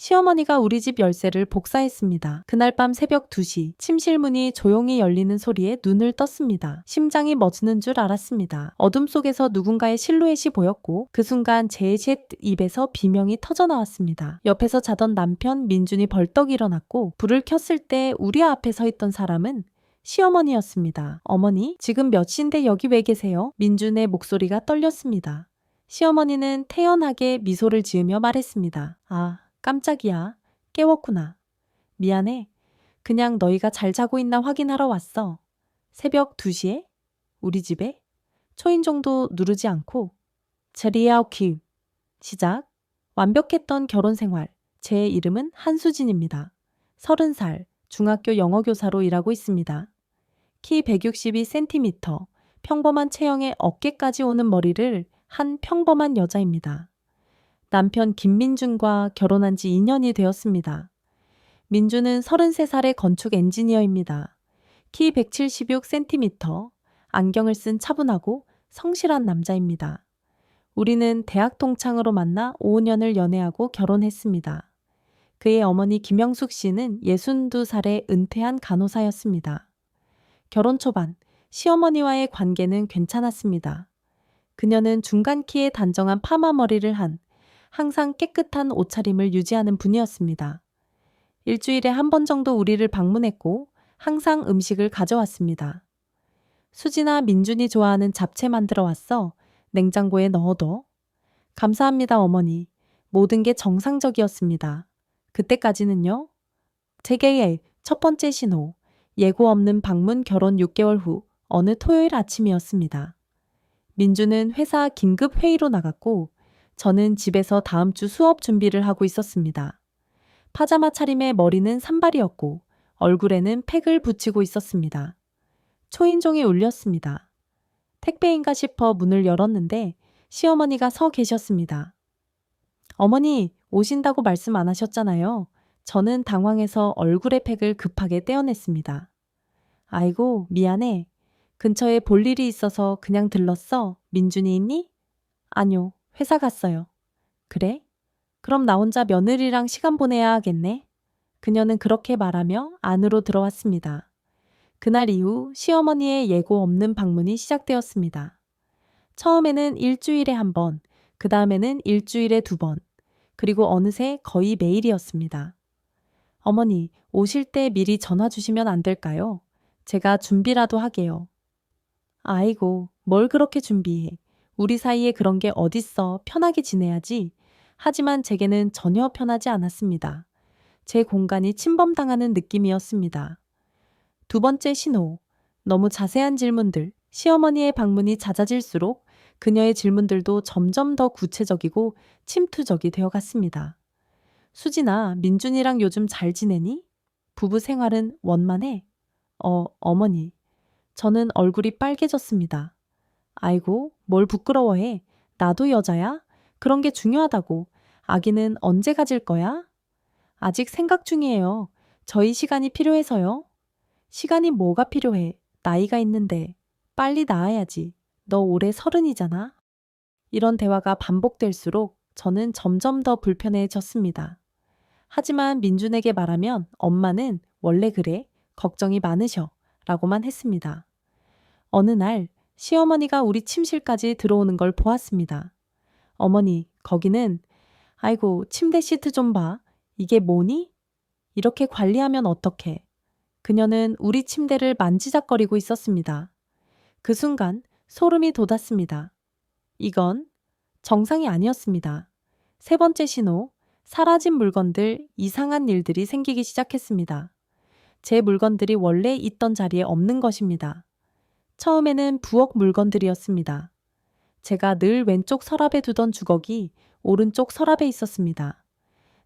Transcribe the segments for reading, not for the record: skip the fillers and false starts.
시어머니가 우리 집 열쇠를 복사했습니다. 그날 밤 새벽 2시 침실 문이 조용히 열리는 소리에 눈을 떴습니다. 심장이 멎는 줄 알았습니다. 어둠 속에서 누군가의 실루엣이 보였고 그 순간 제 입에서 비명이 터져 나왔습니다. 옆에서 자던 남편 민준이 벌떡 일어났고 불을 켰을 때 우리 앞에 서 있던 사람은 시어머니였습니다. 어머니, 지금 몇 시인데 여기 왜 계세요? 민준의 목소리가 떨렸습니다. 시어머니는 태연하게 미소를 지으며 말했습니다. 아, 깜짝이야. 깨웠구나. 미안해. 그냥 너희가 잘 자고 있나 확인하러 왔어. 새벽 2시에? 우리 집에? 초인종도 누르지 않고. 제리아오키. 시작. 완벽했던 결혼 생활. 제 이름은 한수진입니다. 30살. 중학교 영어교사로 일하고 있습니다. 키 162cm. 평범한 체형에 어깨까지 오는 머리를 한 평범한 여자입니다. 남편 김민준과 결혼한 지 2년이 되었습니다. 민준은 33살의 건축 엔지니어입니다. 키 176cm, 안경을 쓴 차분하고 성실한 남자입니다. 우리는 대학 동창으로 만나 5년을 연애하고 결혼했습니다. 그의 어머니 김영숙 씨는 62살의 은퇴한 간호사였습니다. 결혼 초반, 시어머니와의 관계는 괜찮았습니다. 그녀는 중간 키에 단정한 파마 머리를 한 항상 깨끗한 옷차림을 유지하는 분이었습니다. 일주일에 한 번 정도 우리를 방문했고 항상 음식을 가져왔습니다. 수지나 민준이 좋아하는 잡채 만들어 왔어. 냉장고에 넣어둬. 감사합니다, 어머니. 모든 게 정상적이었습니다. 그때까지는요. 제게의 첫 번째 신호. 예고 없는 방문 결혼 6개월 후 어느 토요일 아침이었습니다. 민준은 회사 긴급 회의로 나갔고 저는 집에서 다음 주 수업 준비를 하고 있었습니다. 파자마 차림에 머리는 산발이었고 얼굴에는 팩을 붙이고 있었습니다. 초인종이 울렸습니다. 택배인가 싶어 문을 열었는데 시어머니가 서 계셨습니다. 어머니, 오신다고 말씀 안 하셨잖아요. 저는 당황해서 얼굴의 팩을 급하게 떼어냈습니다. 아이고, 미안해. 근처에 볼 일이 있어서 그냥 들렀어. 민준이 있니? 아뇨, 회사 갔어요. 그래? 그럼 나 혼자 며느리랑 시간 보내야 하겠네. 그녀는 그렇게 말하며 안으로 들어왔습니다. 그날 이후 시어머니의 예고 없는 방문이 시작되었습니다. 처음에는 일주일에 한 번, 그 다음에는 일주일에 2번, 그리고 어느새 거의 매일이었습니다. 어머니, 오실 때 미리 전화 주시면 안 될까요? 제가 준비라도 하게요. 아이고, 뭘 그렇게 준비해. 우리 사이에 그런 게 어딨어. 편하게 지내야지. 하지만 제게는 전혀 편하지 않았습니다. 제 공간이 침범당하는 느낌이었습니다. 두 번째 신호. 너무 자세한 질문들. 시어머니의 방문이 잦아질수록 그녀의 질문들도 점점 더 구체적이고 침투적이 되어갔습니다. 수진아, 민준이랑 요즘 잘 지내니? 부부 생활은 원만해? 어머니. 저는 얼굴이 빨개졌습니다. 아이고, 뭘 부끄러워해. 나도 여자야? 그런 게 중요하다고. 아기는 언제 가질 거야? 아직 생각 중이에요. 저희 시간이 필요해서요. 시간이 뭐가 필요해? 나이가 있는데. 빨리 낳아야지. 너 올해 30이잖아. 이런 대화가 반복될수록 저는 점점 더 불편해졌습니다. 하지만 민준에게 말하면 엄마는 원래 그래. 걱정이 많으셔. 라고만 했습니다. 어느 날 시어머니가 우리 침실까지 들어오는 걸 보았습니다. 어머니, 거기는 아이고, 침대 시트 좀 봐. 이게 뭐니? 이렇게 관리하면 어떡해. 그녀는 우리 침대를 만지작거리고 있었습니다. 그 순간 소름이 돋았습니다. 이건 정상이 아니었습니다. 세 번째 신호, 사라진 물건들, 이상한 일들이 생기기 시작했습니다. 제 물건들이 원래 있던 자리에 없는 것입니다. 처음에는 부엌 물건들이었습니다. 제가 늘 왼쪽 서랍에 두던 주걱이 오른쪽 서랍에 있었습니다.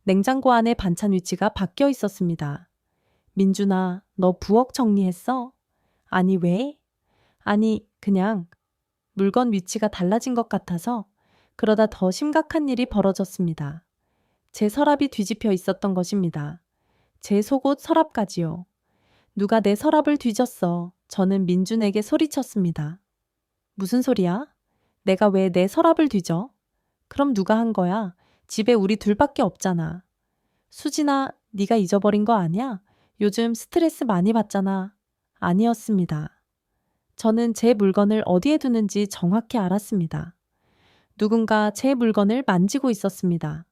냉장고 안에 반찬 위치가 바뀌어 있었습니다. 민준아, 너 부엌 정리했어? 아니, 왜? 아니, 그냥 물건 위치가 달라진 것 같아서 그러다 더 심각한 일이 벌어졌습니다. 제 서랍이 뒤집혀 있었던 것입니다. 제 속옷 서랍까지요. 누가 내 서랍을 뒤졌어. 저는 민준에게 소리쳤습니다. 무슨 소리야? 내가 왜 내 서랍을 뒤져? 그럼 누가 한 거야? 집에 우리 둘밖에 없잖아. 수진아, 네가 잊어버린 거 아니야? 요즘 스트레스 많이 받잖아. 아니었습니다. 저는 제 물건을 어디에 두는지 정확히 알았습니다. 누군가 제 물건을 만지고 있었습니다.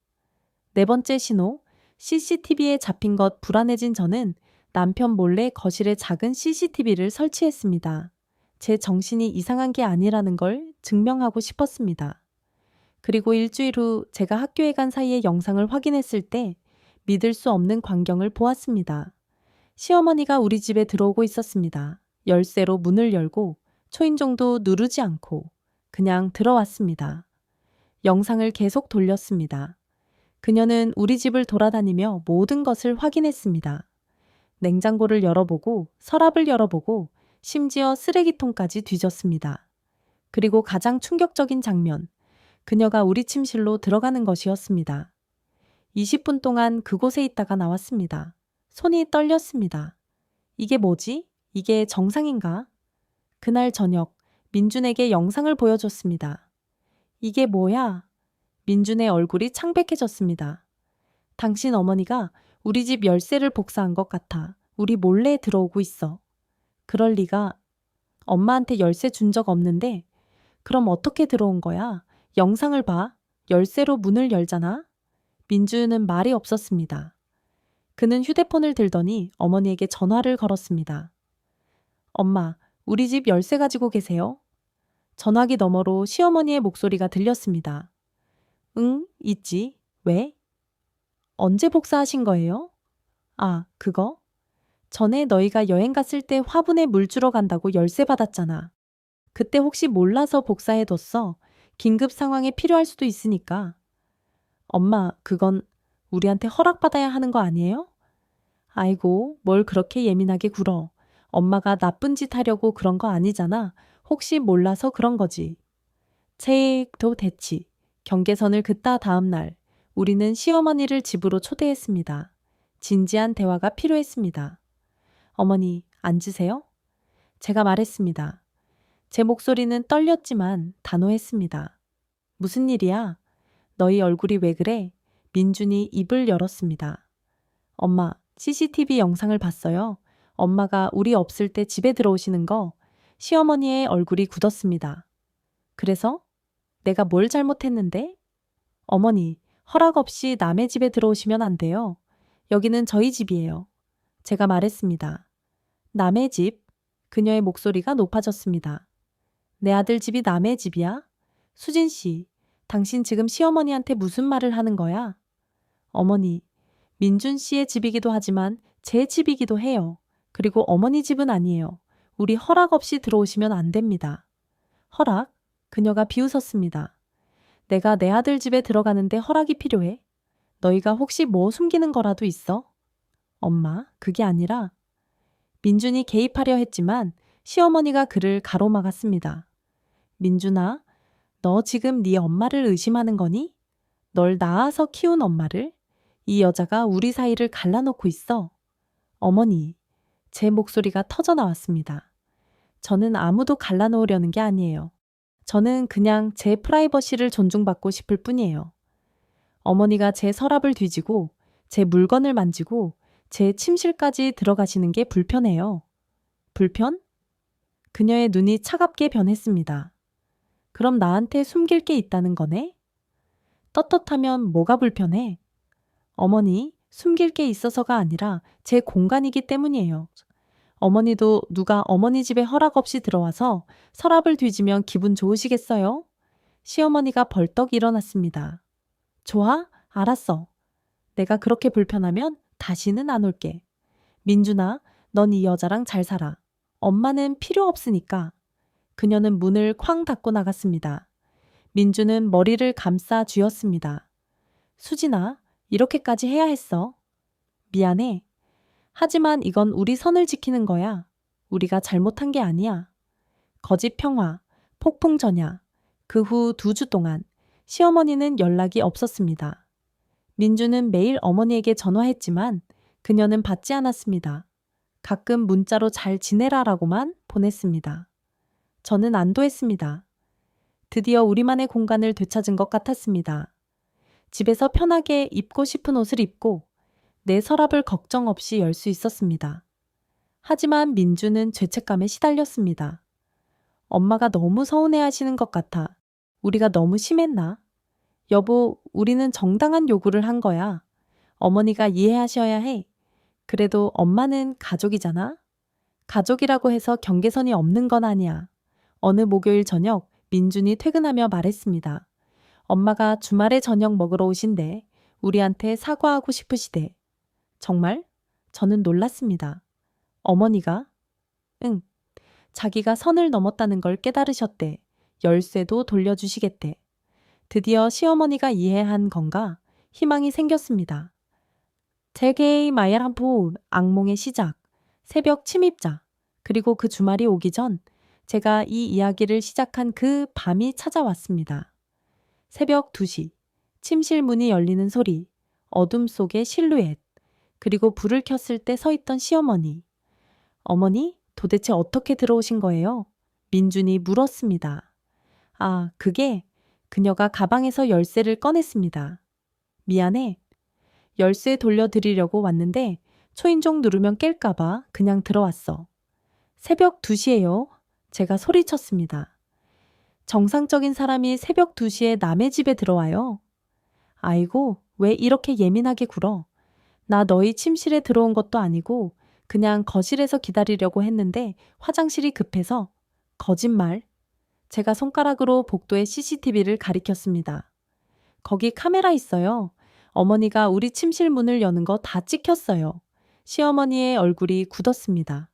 네 번째 신호, CCTV에 잡힌 것 불안해진 저는 남편 몰래 거실에 작은 CCTV를 설치했습니다. 제 정신이 이상한 게 아니라는 걸 증명하고 싶었습니다. 그리고 일주일 후 제가 학교에 간 사이에 영상을 확인했을 때 믿을 수 없는 광경을 보았습니다. 시어머니가 우리 집에 들어오고 있었습니다. 열쇠로 문을 열고 초인종도 누르지 않고 그냥 들어왔습니다. 영상을 계속 돌렸습니다. 그녀는 우리 집을 돌아다니며 모든 것을 확인했습니다. 냉장고를 열어보고 서랍을 열어보고 심지어 쓰레기통까지 뒤졌습니다. 그리고 가장 충격적인 장면, 그녀가 우리 침실로 들어가는 것이었습니다. 20분 동안 그곳에 있다가 나왔습니다. 손이 떨렸습니다. 이게 뭐지? 이게 정상인가? 그날 저녁, 민준에게 영상을 보여줬습니다. 이게 뭐야? 민준의 얼굴이 창백해졌습니다. 당신 어머니가 우리 집 열쇠를 복사한 것 같아. 우리 몰래 들어오고 있어. 그럴 리가. 엄마한테 열쇠 준 적 없는데 그럼 어떻게 들어온 거야? 영상을 봐. 열쇠로 문을 열잖아. 민주는 말이 없었습니다. 그는 휴대폰을 들더니 어머니에게 전화를 걸었습니다. 엄마, 우리 집 열쇠 가지고 계세요? 전화기 너머로 시어머니의 목소리가 들렸습니다. 응, 있지. 왜? 언제 복사하신 거예요? 아, 그거? 전에 너희가 여행 갔을 때 화분에 물 주러 간다고 열쇠 받았잖아. 그때 혹시 몰라서 복사해뒀어. 긴급 상황에 필요할 수도 있으니까. 엄마, 그건 우리한테 허락받아야 하는 거 아니에요? 아이고, 뭘 그렇게 예민하게 굴어. 엄마가 나쁜 짓 하려고 그런 거 아니잖아. 혹시 몰라서 그런 거지. 체익도 대치. 경계선을 긋다 다음 날, 우리는 시어머니를 집으로 초대했습니다. 진지한 대화가 필요했습니다. 어머니, 앉으세요. 제가 말했습니다. 제 목소리는 떨렸지만 단호했습니다. 무슨 일이야? 너희 얼굴이 왜 그래? 민준이 입을 열었습니다. 엄마, CCTV 영상을 봤어요. 엄마가 우리 없을 때 집에 들어오시는 거. 시어머니의 얼굴이 굳었습니다. 그래서? 내가 뭘 잘못했는데? 어머니, 허락 없이 남의 집에 들어오시면 안 돼요. 여기는 저희 집이에요. 제가 말했습니다. 남의 집? 그녀의 목소리가 높아졌습니다. 내 아들 집이 남의 집이야? 수진 씨, 당신 지금 시어머니한테 무슨 말을 하는 거야? 어머니, 민준 씨의 집이기도 하지만 제 집이기도 해요. 그리고 어머니 집은 아니에요. 우리 허락 없이 들어오시면 안 됩니다. 허락? 그녀가 비웃었습니다. 내가 내 아들 집에 들어가는데 허락이 필요해? 너희가 혹시 뭐 숨기는 거라도 있어? 엄마, 그게 아니라 민준이 개입하려 했지만 시어머니가 그를 가로막았습니다. 민준아, 너 지금 네 엄마를 의심하는 거니? 널 낳아서 키운 엄마를? 이 여자가 우리 사이를 갈라놓고 있어. 어머니, 제 목소리가 터져 나왔습니다. 저는 아무도 갈라놓으려는 게 아니에요. 저는 그냥 제 프라이버시를 존중받고 싶을 뿐이에요. 어머니가 제 서랍을 뒤지고 제 물건을 만지고 제 침실까지 들어가시는 게 불편해요. 불편? 그녀의 눈이 차갑게 변했습니다. 그럼 나한테 숨길 게 있다는 거네? 떳떳하면 뭐가 불편해? 어머니, 숨길 게 있어서가 아니라 제 공간이기 때문이에요. 어머니도 누가 어머니 집에 허락 없이 들어와서 서랍을 뒤지면 기분 좋으시겠어요? 시어머니가 벌떡 일어났습니다. 좋아? 알았어. 내가 그렇게 불편하면 다시는 안 올게. 민준아, 넌 이 여자랑 잘 살아. 엄마는 필요 없으니까. 그녀는 문을 쾅 닫고 나갔습니다. 민주는 머리를 감싸 쥐었습니다. 수진아, 이렇게까지 해야 했어. 미안해. 하지만 이건 우리 선을 지키는 거야. 우리가 잘못한 게 아니야. 거짓 평화, 폭풍 전야. 그 후 2주 동안 시어머니는 연락이 없었습니다. 민주는 매일 어머니에게 전화했지만 그녀는 받지 않았습니다. 가끔 문자로 잘 지내라라고만 보냈습니다. 저는 안도했습니다. 드디어 우리만의 공간을 되찾은 것 같았습니다. 집에서 편하게 입고 싶은 옷을 입고 내 서랍을 걱정 없이 열 수 있었습니다. 하지만 민주는 죄책감에 시달렸습니다. 엄마가 너무 서운해하시는 것 같아. 우리가 너무 심했나? 여보, 우리는 정당한 요구를 한 거야. 어머니가 이해하셔야 해. 그래도 엄마는 가족이잖아? 가족이라고 해서 경계선이 없는 건 아니야. 어느 목요일 저녁 민준이 퇴근하며 말했습니다. 엄마가 주말에 저녁 먹으러 오신대. 우리한테 사과하고 싶으시대. 정말? 저는 놀랐습니다. 어머니가? 응. 자기가 선을 넘었다는 걸 깨달으셨대. 열쇠도 돌려주시겠대. 드디어 시어머니가 이해한 건가? 희망이 생겼습니다. 제게의 마야람포 악몽의 시작, 새벽 침입자, 그리고 그 주말이 오기 전 제가 이 이야기를 시작한 그 밤이 찾아왔습니다. 새벽 2시, 침실 문이 열리는 소리, 어둠 속의 실루엣, 그리고 불을 켰을 때 서 있던 시어머니. 어머니, 도대체 어떻게 들어오신 거예요? 민준이 물었습니다. 아, 그게 그녀가 가방에서 열쇠를 꺼냈습니다. 미안해. 열쇠 돌려드리려고 왔는데 초인종 누르면 깰까봐 그냥 들어왔어. 새벽 2시예요. 제가 소리쳤습니다. 정상적인 사람이 새벽 2시에 남의 집에 들어와요. 아이고, 왜 이렇게 예민하게 굴어? 나 너희 침실에 들어온 것도 아니고 그냥 거실에서 기다리려고 했는데 화장실이 급해서. 거짓말. 제가 손가락으로 복도의 CCTV를 가리켰습니다. 거기 카메라 있어요. 어머니가 우리 침실 문을 여는 거 다 찍혔어요. 시어머니의 얼굴이 굳었습니다.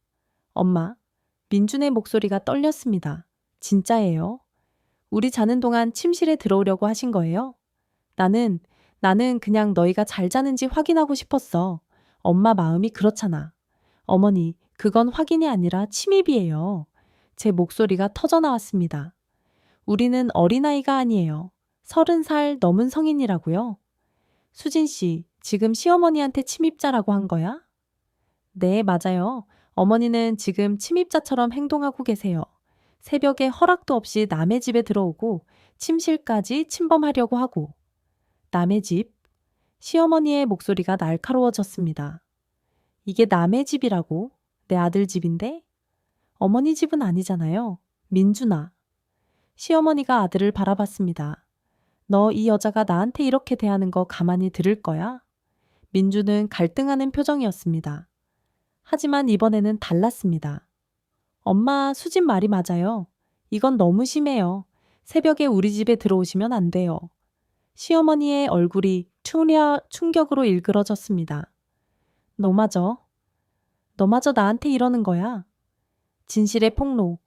엄마, 민준의 목소리가 떨렸습니다. 진짜예요? 우리 자는 동안 침실에 들어오려고 하신 거예요? 나는 그냥 너희가 잘 자는지 확인하고 싶었어. 엄마 마음이 그렇잖아. 어머니, 그건 확인이 아니라 침입이에요. 제 목소리가 터져나왔습니다. 우리는 어린아이가 아니에요. 30살 넘은 성인이라고요. 수진 씨, 지금 시어머니한테 침입자라고 한 거야? 네, 맞아요. 어머니는 지금 침입자처럼 행동하고 계세요. 새벽에 허락도 없이 남의 집에 들어오고 침실까지 침범하려고 하고. 남의 집? 시어머니의 목소리가 날카로워졌습니다. 이게 남의 집이라고? 내 아들 집인데? 어머니 집은 아니잖아요. 민준아. 시어머니가 아들을 바라봤습니다. 너 이 여자가 나한테 이렇게 대하는 거 가만히 들을 거야? 민주는 갈등하는 표정이었습니다. 하지만 이번에는 달랐습니다. 엄마, 수진 말이 맞아요. 이건 너무 심해요. 새벽에 우리 집에 들어오시면 안 돼요. 시어머니의 얼굴이 충격으로 일그러졌습니다. 너마저 나한테 이러는 거야. 진실의 폭로.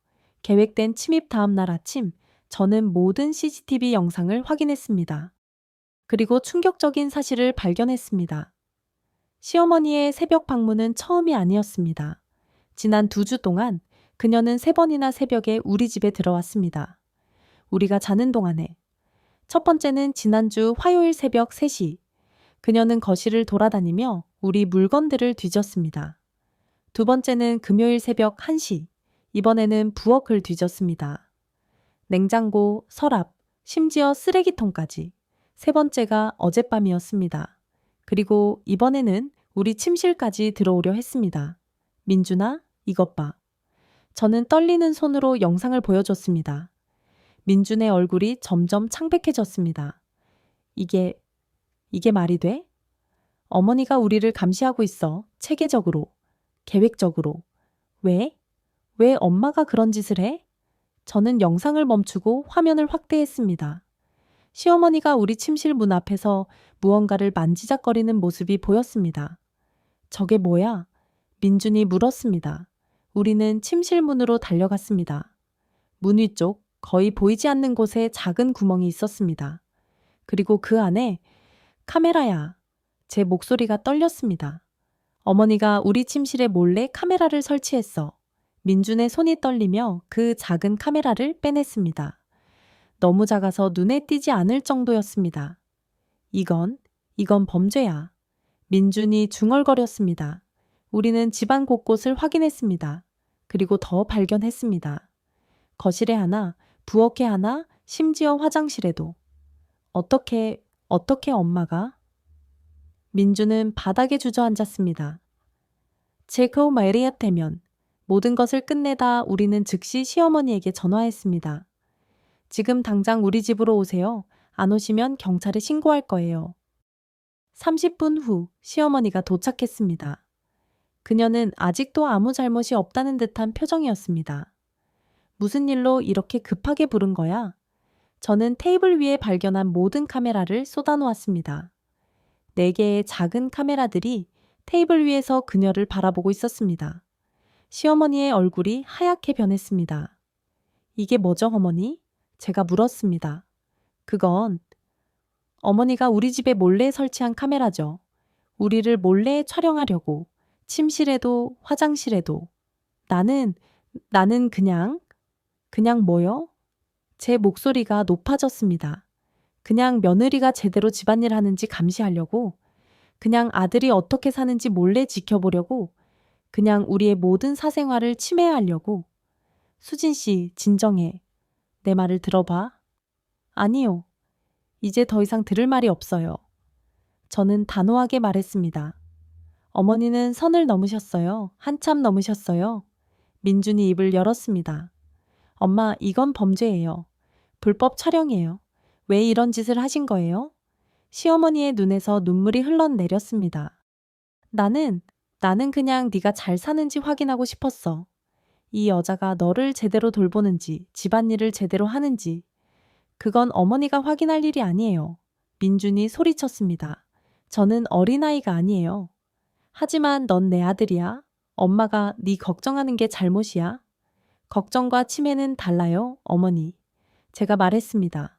계획된 침입 다음 날 아침, 저는 모든 CCTV 영상을 확인했습니다. 그리고 충격적인 사실을 발견했습니다. 시어머니의 새벽 방문은 처음이 아니었습니다. 지난 2주 동안 그녀는 3번이나 새벽에 우리 집에 들어왔습니다. 우리가 자는 동안에. 첫 번째는 지난주 화요일 새벽 3시. 그녀는 거실을 돌아다니며 우리 물건들을 뒤졌습니다. 두 번째는 금요일 새벽 1시. 이번에는 부엌을 뒤졌습니다. 냉장고, 서랍, 심지어 쓰레기통까지. 세 번째가 어젯밤이었습니다. 그리고 이번에는 우리 침실까지 들어오려 했습니다. 민준아, 이것 봐. 저는 떨리는 손으로 영상을 보여줬습니다. 민준의 얼굴이 점점 창백해졌습니다. 이게 말이 돼? 어머니가 우리를 감시하고 있어. 체계적으로. 계획적으로. 왜? 왜 엄마가 그런 짓을 해? 저는 영상을 멈추고 화면을 확대했습니다. 시어머니가 우리 침실 문 앞에서 무언가를 만지작거리는 모습이 보였습니다. 저게 뭐야? 민준이 물었습니다. 우리는 침실 문으로 달려갔습니다. 문 위쪽 거의 보이지 않는 곳에 작은 구멍이 있었습니다. 그리고 그 안에 카메라야. 제 목소리가 떨렸습니다. 어머니가 우리 침실에 몰래 카메라를 설치했어. 민준의 손이 떨리며 그 작은 카메라를 빼냈습니다. 너무 작아서 눈에 띄지 않을 정도였습니다. 이건 범죄야. 민준이 중얼거렸습니다. 우리는 집안 곳곳을 확인했습니다. 그리고 더 발견했습니다. 거실에 하나, 부엌에 하나, 심지어 화장실에도. 어떻게 엄마가? 민주는 바닥에 주저앉았습니다. 제코 마리아 되면 모든 것을 끝내다 우리는 즉시 시어머니에게 전화했습니다. 지금 당장 우리 집으로 오세요. 안 오시면 경찰에 신고할 거예요. 30분 후 시어머니가 도착했습니다. 그녀는 아직도 아무 잘못이 없다는 듯한 표정이었습니다. 무슨 일로 이렇게 급하게 부른 거야? 저는 테이블 위에 발견한 모든 카메라를 쏟아놓았습니다. 4개의 작은 카메라들이 테이블 위에서 그녀를 바라보고 있었습니다. 시어머니의 얼굴이 하얗게 변했습니다. 이게 뭐죠, 어머니? 제가 물었습니다. 그건 어머니가 우리 집에 몰래 설치한 카메라죠. 우리를 몰래 촬영하려고. 침실에도 화장실에도. 나는 그냥 뭐요? 제 목소리가 높아졌습니다. 그냥 며느리가 제대로 집안일 하는지 감시하려고. 그냥 아들이 어떻게 사는지 몰래 지켜보려고. 그냥 우리의 모든 사생활을 침해하려고. 수진 씨, 진정해. 내 말을 들어봐. 아니요. 이제 더 이상 들을 말이 없어요. 저는 단호하게 말했습니다. 어머니는 선을 넘으셨어요. 한참 넘으셨어요. 민준이 입을 열었습니다. 엄마, 이건 범죄예요. 불법 촬영이에요. 왜 이런 짓을 하신 거예요? 시어머니의 눈에서 눈물이 흘러내렸습니다. 나는 그냥 네가 잘 사는지 확인하고 싶었어. 이 여자가 너를 제대로 돌보는지, 집안일을 제대로 하는지. 그건 어머니가 확인할 일이 아니에요. 민준이 소리쳤습니다. 저는 어린아이가 아니에요. 하지만 넌 내 아들이야. 엄마가 네 걱정하는 게 잘못이야. 걱정과 침해는 달라요, 어머니. 제가 말했습니다.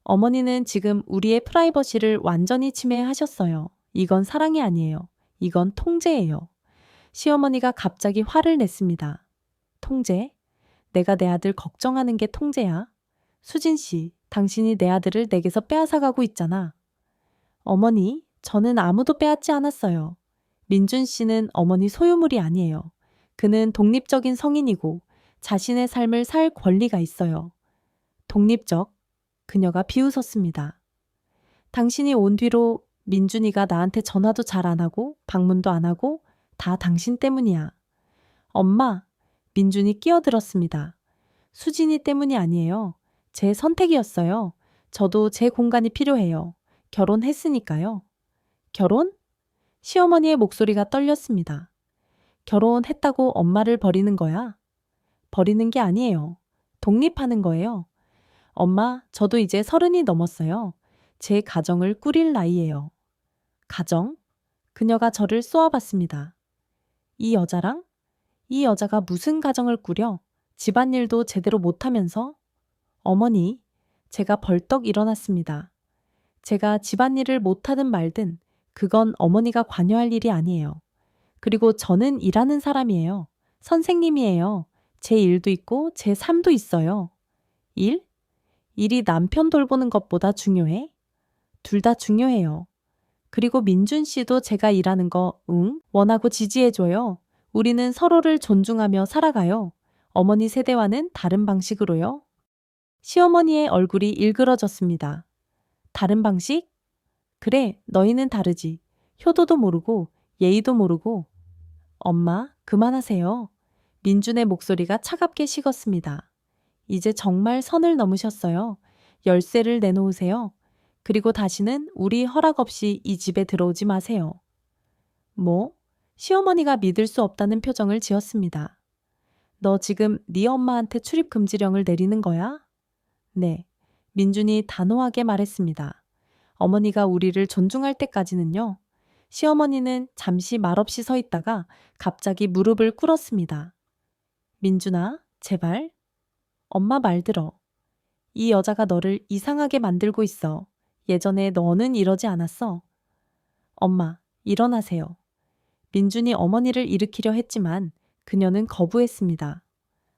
어머니는 지금 우리의 프라이버시를 완전히 침해하셨어요. 이건 사랑이 아니에요. 이건 통제예요. 시어머니가 갑자기 화를 냈습니다. 통제? 내가 내 아들 걱정하는 게 통제야? 수진 씨, 당신이 내 아들을 내게서 빼앗아가고 있잖아. 어머니, 저는 아무도 빼앗지 않았어요. 민준 씨는 어머니 소유물이 아니에요. 그는 독립적인 성인이고 자신의 삶을 살 권리가 있어요. 독립적? 그녀가 비웃었습니다. 당신이 온 뒤로 민준이가 나한테 전화도 잘 안 하고 방문도 안 하고 다 당신 때문이야. 엄마, 민준이 끼어들었습니다. 수진이 때문이 아니에요. 제 선택이었어요. 저도 제 공간이 필요해요. 결혼했으니까요. 결혼? 시어머니의 목소리가 떨렸습니다. 결혼했다고 엄마를 버리는 거야? 버리는 게 아니에요. 독립하는 거예요. 엄마, 저도 이제 30이 넘었어요. 제 가정을 꾸릴 나이예요. 가정? 그녀가 저를 쏘아봤습니다. 이 여자랑? 이 여자가 무슨 가정을 꾸려? 집안일도 제대로 못하면서? 어머니, 제가 벌떡 일어났습니다. 제가 집안일을 못하든 말든 그건 어머니가 관여할 일이 아니에요. 그리고 저는 일하는 사람이에요. 선생님이에요. 제 일도 있고 제 삶도 있어요. 일? 일이 남편 돌보는 것보다 중요해? 둘 다 중요해요. 그리고 민준 씨도 제가 일하는 거, 원하고 지지해줘요. 우리는 서로를 존중하며 살아가요. 어머니 세대와는 다른 방식으로요. 시어머니의 얼굴이 일그러졌습니다. 다른 방식? 그래, 너희는 다르지. 효도도 모르고 예의도 모르고. 엄마, 그만하세요. 민준의 목소리가 차갑게 식었습니다. 이제 정말 선을 넘으셨어요. 열쇠를 내놓으세요. 그리고 다시는 우리 허락 없이 이 집에 들어오지 마세요. 뭐? 시어머니가 믿을 수 없다는 표정을 지었습니다. 너 지금 네 엄마한테 출입 금지령을 내리는 거야? 네. 민준이 단호하게 말했습니다. 어머니가 우리를 존중할 때까지는요. 시어머니는 잠시 말없이 서 있다가 갑자기 무릎을 꿇었습니다. 민준아, 제발. 엄마 말 들어. 이 여자가 너를 이상하게 만들고 있어. 예전에 너는 이러지 않았어. 엄마, 일어나세요. 민준이 어머니를 일으키려 했지만 그녀는 거부했습니다.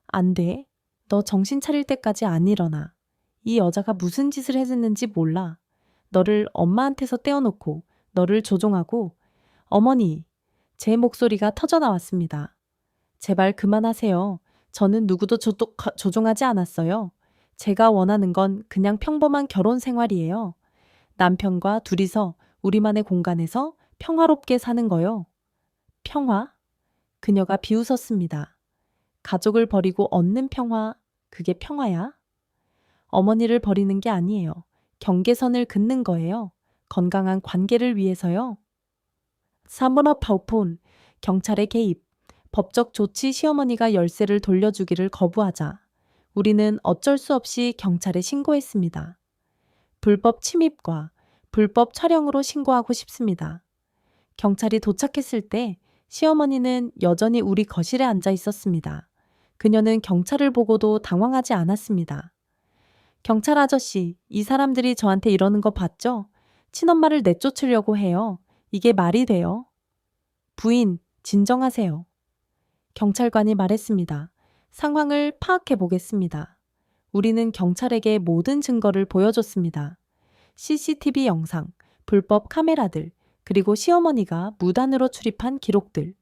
안 돼. 너 정신 차릴 때까지 안 일어나. 이 여자가 무슨 짓을 했는지 몰라. 너를 엄마한테서 떼어놓고 너를 조종하고. 어머니, 제 목소리가 터져나왔습니다. 제발 그만하세요. 저는 누구도 조종하지 않았어요. 제가 원하는 건 그냥 평범한 결혼 생활이에요. 남편과 둘이서 우리만의 공간에서 평화롭게 사는 거요. 평화? 그녀가 비웃었습니다. 가족을 버리고 얻는 평화, 그게 평화야? 어머니를 버리는 게 아니에요. 경계선을 긋는 거예요. 건강한 관계를 위해서요. 사문화 파우폰, 경찰의 개입, 법적 조치 시어머니가 열쇠를 돌려주기를 거부하자 우리는 어쩔 수 없이 경찰에 신고했습니다. 불법 침입과 불법 촬영으로 신고하고 싶습니다. 경찰이 도착했을 때 시어머니는 여전히 우리 거실에 앉아 있었습니다. 그녀는 경찰을 보고도 당황하지 않았습니다. 경찰 아저씨, 이 사람들이 저한테 이러는 거 봤죠? 친엄마를 내쫓으려고 해요. 이게 말이 돼요? 부인, 진정하세요. 경찰관이 말했습니다. 상황을 파악해 보겠습니다. 우리는 경찰에게 모든 증거를 보여줬습니다. CCTV 영상, 불법 카메라들, 그리고 시어머니가 무단으로 출입한 기록들.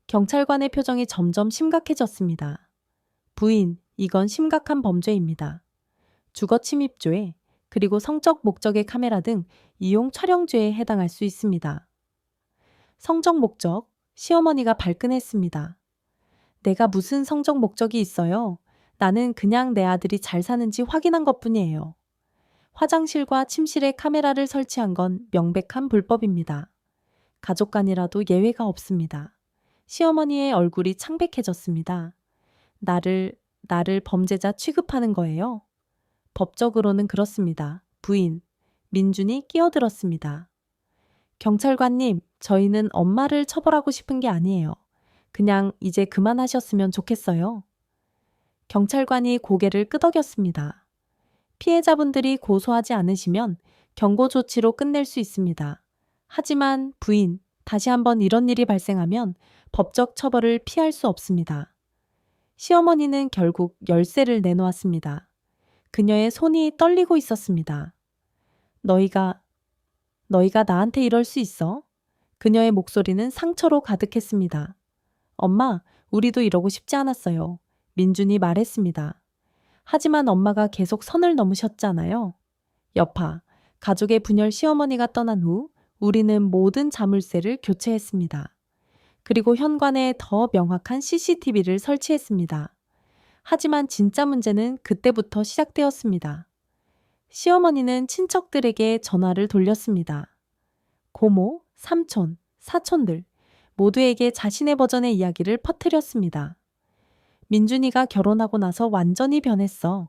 경찰관의 표정이 점점 심각해졌습니다. 부인, 이건 심각한 범죄입니다. 주거침입죄, 그리고 성적 목적의 카메라 등 이용 촬영죄에 해당할 수 있습니다. 성적 목적, 시어머니가 발끈했습니다. 내가 무슨 성적 목적이 있어요? 나는 그냥 내 아들이 잘 사는지 확인한 것뿐이에요. 화장실과 침실에 카메라를 설치한 건 명백한 불법입니다. 가족 간이라도 예외가 없습니다. 시어머니의 얼굴이 창백해졌습니다. 나를 범죄자 취급하는 거예요? 법적으로는 그렇습니다. 부인, 민준이 끼어들었습니다. 경찰관님, 저희는 엄마를 처벌하고 싶은 게 아니에요. 그냥 이제 그만하셨으면 좋겠어요. 경찰관이 고개를 끄덕였습니다. 피해자분들이 고소하지 않으시면 경고 조치로 끝낼 수 있습니다. 하지만 부인, 다시 한번 이런 일이 발생하면 법적 처벌을 피할 수 없습니다. 시어머니는 결국 열쇠를 내놓았습니다. 그녀의 손이 떨리고 있었습니다. 너희가 나한테 이럴 수 있어? 그녀의 목소리는 상처로 가득했습니다. 엄마, 우리도 이러고 싶지 않았어요. 민준이 말했습니다. 하지만 엄마가 계속 선을 넘으셨잖아요. 여파, 가족의 분열 시어머니가 떠난 후 우리는 모든 자물쇠를 교체했습니다. 그리고 현관에 더 명확한 CCTV를 설치했습니다. 하지만 진짜 문제는 그때부터 시작되었습니다. 시어머니는 친척들에게 전화를 돌렸습니다. 고모, 삼촌, 사촌들 모두에게 자신의 버전의 이야기를 퍼뜨렸습니다. 민준이가 결혼하고 나서 완전히 변했어.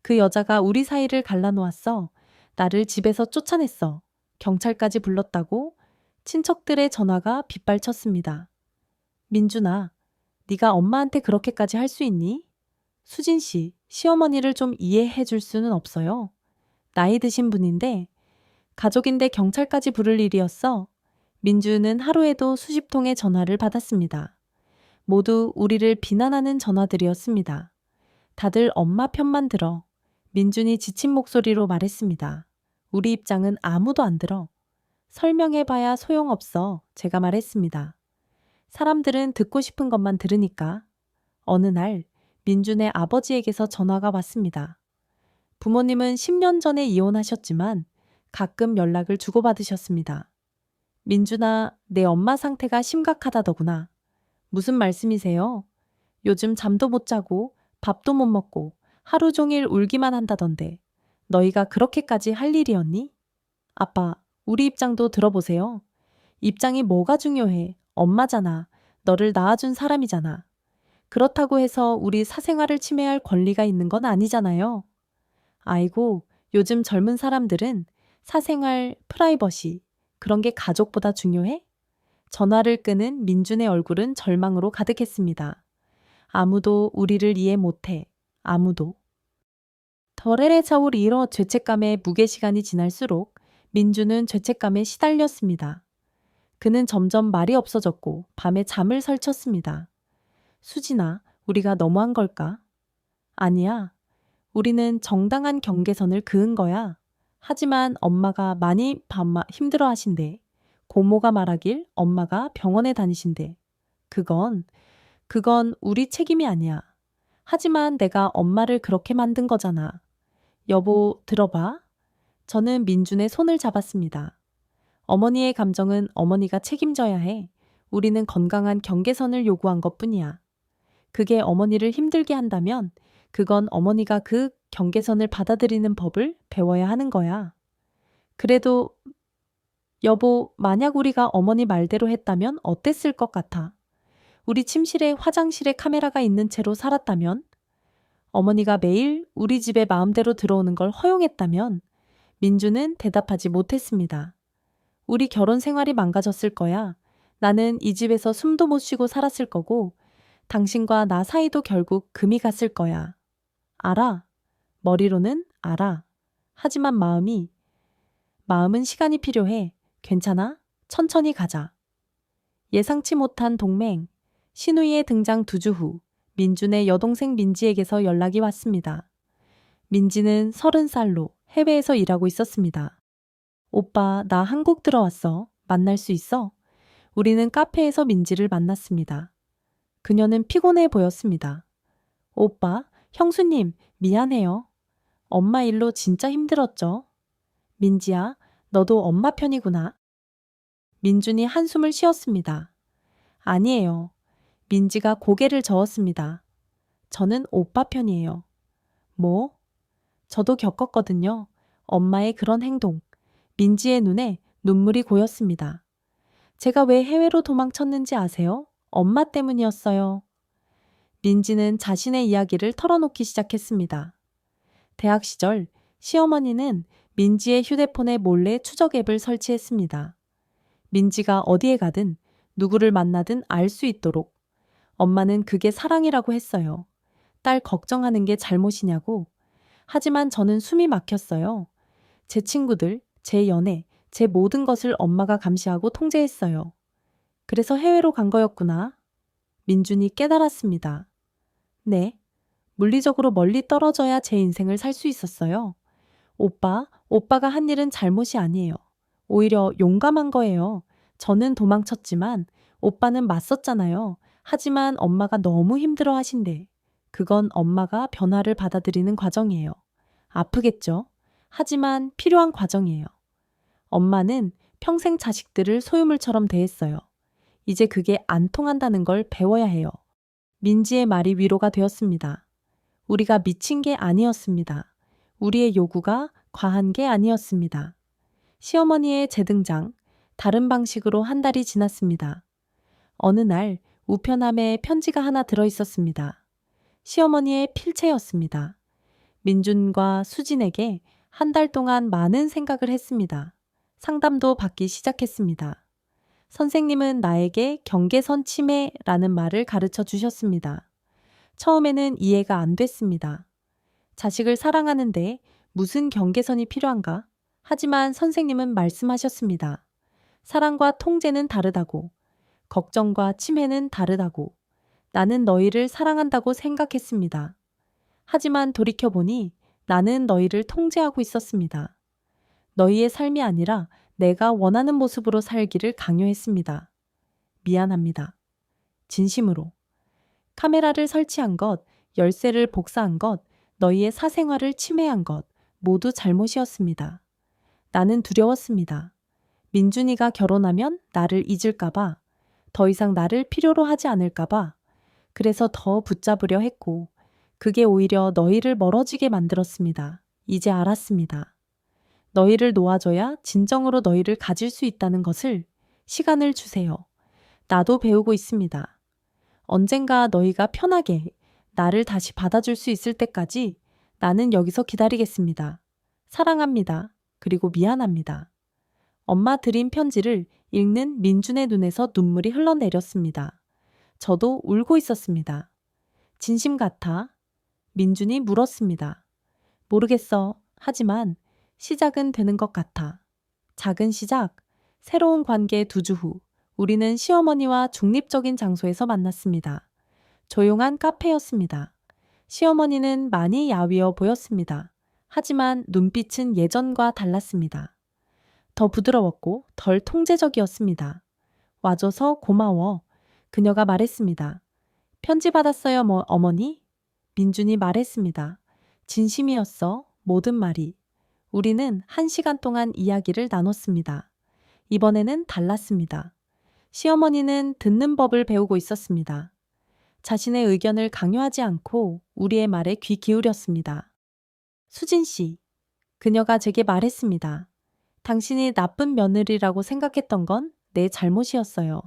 그 여자가 우리 사이를 갈라놓았어. 나를 집에서 쫓아냈어. 경찰까지 불렀다고 친척들의 전화가 빗발쳤습니다. 민준아, 네가 엄마한테 그렇게까지 할 수 있니? 수진 씨, 시어머니를 좀 이해해 줄 수는 없어요. 나이 드신 분인데 가족인데 경찰까지 부를 일이었어. 민주는 하루에도 수십 통의 전화를 받았습니다. 모두 우리를 비난하는 전화들이었습니다. 다들 엄마 편만 들어. 민준이 지친 목소리로 말했습니다. 우리 입장은 아무도 안 들어. 설명해봐야 소용없어. 제가 말했습니다. 사람들은 듣고 싶은 것만 들으니까. 어느 날 민준의 아버지에게서 전화가 왔습니다. 부모님은 10년 전에 이혼하셨지만 가끔 연락을 주고받으셨습니다. 민준아, 내 엄마 상태가 심각하다더구나. 무슨 말씀이세요? 요즘 잠도 못 자고 밥도 못 먹고 하루 종일 울기만 한다던데 너희가 그렇게까지 할 일이었니? 아빠, 우리 입장도 들어보세요. 입장이 뭐가 중요해? 엄마잖아. 너를 낳아준 사람이잖아. 그렇다고 해서 우리 사생활을 침해할 권리가 있는 건 아니잖아요. 아이고, 요즘 젊은 사람들은 사생활, 프라이버시, 그런 게 가족보다 중요해? 전화를 끄는 민준의 얼굴은 절망으로 가득했습니다. 아무도 우리를 이해 못해. 아무도. 더레레 차올 이러 죄책감에 무게시간이 지날수록 민준은 죄책감에 시달렸습니다. 그는 점점 말이 없어졌고 밤에 잠을 설쳤습니다. 수진아, 우리가 너무한 걸까? 아니야. 우리는 정당한 경계선을 그은 거야. 하지만 엄마가 많이 힘들어 하신대. 고모가 말하길 엄마가 병원에 다니신대. 그건 우리 책임이 아니야. 하지만 내가 엄마를 그렇게 만든 거잖아. 여보, 들어봐. 저는 민준의 손을 잡았습니다. 어머니의 감정은 어머니가 책임져야 해. 우리는 건강한 경계선을 요구한 것뿐이야. 그게 어머니를 힘들게 한다면 그건 어머니가 그 경계선을 받아들이는 법을 배워야 하는 거야. 그래도 여보, 만약 우리가 어머니 말대로 했다면 어땠을 것 같아? 우리 침실에 화장실에 카메라가 있는 채로 살았다면? 어머니가 매일 우리 집에 마음대로 들어오는 걸 허용했다면? 민주는 대답하지 못했습니다. 우리 결혼 생활이 망가졌을 거야. 나는 이 집에서 숨도 못 쉬고 살았을 거고, 당신과 나 사이도 결국 금이 갔을 거야. 알아. 머리로는 알아. 하지만 마음은 시간이 필요해. 괜찮아? 천천히 가자. 예상치 못한 동맹. 신우이의 등장 2주 후, 민준의 여동생 민지에게서 연락이 왔습니다. 민지는 30살로 해외에서 일하고 있었습니다. 오빠, 나 한국 들어왔어. 만날 수 있어? 우리는 카페에서 민지를 만났습니다. 그녀는 피곤해 보였습니다. 오빠, 형수님, 미안해요. 엄마 일로 진짜 힘들었죠? 민지야, 너도 엄마 편이구나. 민준이 한숨을 쉬었습니다. 아니에요. 민지가 고개를 저었습니다. 저는 오빠 편이에요. 뭐? 저도 겪었거든요. 엄마의 그런 행동. 민지의 눈에 눈물이 고였습니다. 제가 왜 해외로 도망쳤는지 아세요? 엄마 때문이었어요. 민지는 자신의 이야기를 털어놓기 시작했습니다. 대학 시절 시어머니는 민지의 휴대폰에 몰래 추적 앱을 설치했습니다. 민지가 어디에 가든 누구를 만나든 알 수 있도록. 엄마는 그게 사랑이라고 했어요. 딸 걱정하는 게 잘못이냐고. 하지만 저는 숨이 막혔어요. 제 친구들, 제 연애, 제 모든 것을 엄마가 감시하고 통제했어요. 그래서 해외로 간 거였구나. 민준이 깨달았습니다. 네. 물리적으로 멀리 떨어져야 제 인생을 살 수 있었어요. 오빠가 한 일은 잘못이 아니에요. 오히려 용감한 거예요. 저는 도망쳤지만 오빠는 맞섰잖아요. 하지만 엄마가 너무 힘들어 하신대. 그건 엄마가 변화를 받아들이는 과정이에요. 아프겠죠? 하지만 필요한 과정이에요. 엄마는 평생 자식들을 소유물처럼 대했어요. 이제 그게 안 통한다는 걸 배워야 해요. 민지의 말이 위로가 되었습니다. 우리가 미친 게 아니었습니다. 우리의 요구가 과한 게 아니었습니다. 시어머니의 재등장, 다른 방식으로 한 달이 지났습니다. 어느 날 우편함에 편지가 하나 들어 있었습니다. 시어머니의 필체였습니다. 민준과 수진에게 한 달 동안 많은 생각을 했습니다. 상담도 받기 시작했습니다. 선생님은 나에게 경계선 침해라는 말을 가르쳐 주셨습니다. 처음에는 이해가 안 됐습니다. 자식을 사랑하는데 무슨 경계선이 필요한가? 하지만 선생님은 말씀하셨습니다. 사랑과 통제는 다르다고, 걱정과 침해는 다르다고, 나는 너희를 사랑한다고 생각했습니다. 하지만 돌이켜보니 나는 너희를 통제하고 있었습니다. 너희의 삶이 아니라 내가 원하는 모습으로 살기를 강요했습니다. 미안합니다. 진심으로. 카메라를 설치한 것, 열쇠를 복사한 것, 너희의 사생활을 침해한 것, 모두 잘못이었습니다. 나는 두려웠습니다. 민준이가 결혼하면 나를 잊을까봐, 더 이상 나를 필요로 하지 않을까봐, 그래서 더 붙잡으려 했고, 그게 오히려 너희를 멀어지게 만들었습니다. 이제 알았습니다. 너희를 놓아줘야 진정으로 너희를 가질 수 있다는 것을 시간을 주세요. 나도 배우고 있습니다. 언젠가 너희가 편하게 나를 다시 받아줄 수 있을 때까지 나는 여기서 기다리겠습니다. 사랑합니다. 그리고 미안합니다. 엄마 드린 편지를 읽는 민준의 눈에서 눈물이 흘러내렸습니다. 저도 울고 있었습니다. 진심 같아? 민준이 물었습니다. 모르겠어. 하지만 시작은 되는 것 같아. 작은 시작. 새로운 관계 2주 후, 우리는 시어머니와 중립적인 장소에서 만났습니다. 조용한 카페였습니다. 시어머니는 많이 야위어 보였습니다. 하지만 눈빛은 예전과 달랐습니다. 더 부드러웠고 덜 통제적이었습니다. 와줘서 고마워. 그녀가 말했습니다. 편지 받았어요, 어머니? 민준이 말했습니다. 진심이었어, 모든 말이. 우리는 1시간 동안 이야기를 나눴습니다. 이번에는 달랐습니다. 시어머니는 듣는 법을 배우고 있었습니다. 자신의 의견을 강요하지 않고 우리의 말에 귀 기울였습니다. 수진 씨, 그녀가 제게 말했습니다. 당신이 나쁜 며느리라고 생각했던 건 내 잘못이었어요.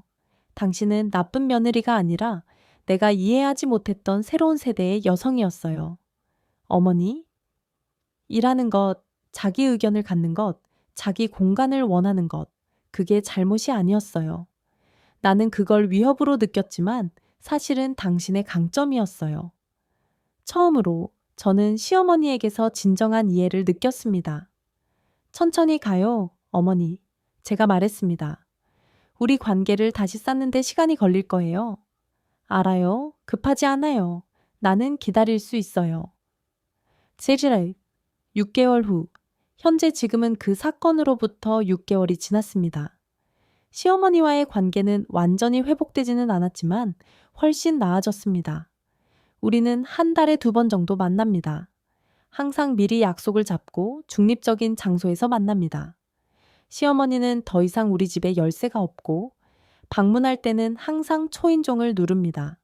당신은 나쁜 며느리가 아니라 내가 이해하지 못했던 새로운 세대의 여성이었어요. 어머니, 일하는 것, 자기 의견을 갖는 것, 자기 공간을 원하는 것, 그게 잘못이 아니었어요. 나는 그걸 위협으로 느꼈지만 사실은 당신의 강점이었어요. 처음으로 저는 시어머니에게서 진정한 이해를 느꼈습니다. 천천히 가요, 어머니. 제가 말했습니다. 우리 관계를 다시 쌓는데 시간이 걸릴 거예요. 알아요. 급하지 않아요. 나는 기다릴 수 있어요. 제지랄, 6개월 후, 현재 지금은 그 사건으로부터 6개월이 지났습니다. 시어머니와의 관계는 완전히 회복되지는 않았지만 훨씬 나아졌습니다. 우리는 한 달에 2번 정도 만납니다. 항상 미리 약속을 잡고 중립적인 장소에서 만납니다. 시어머니는 더 이상 우리 집에 열쇠가 없고 방문할 때는 항상 초인종을 누릅니다.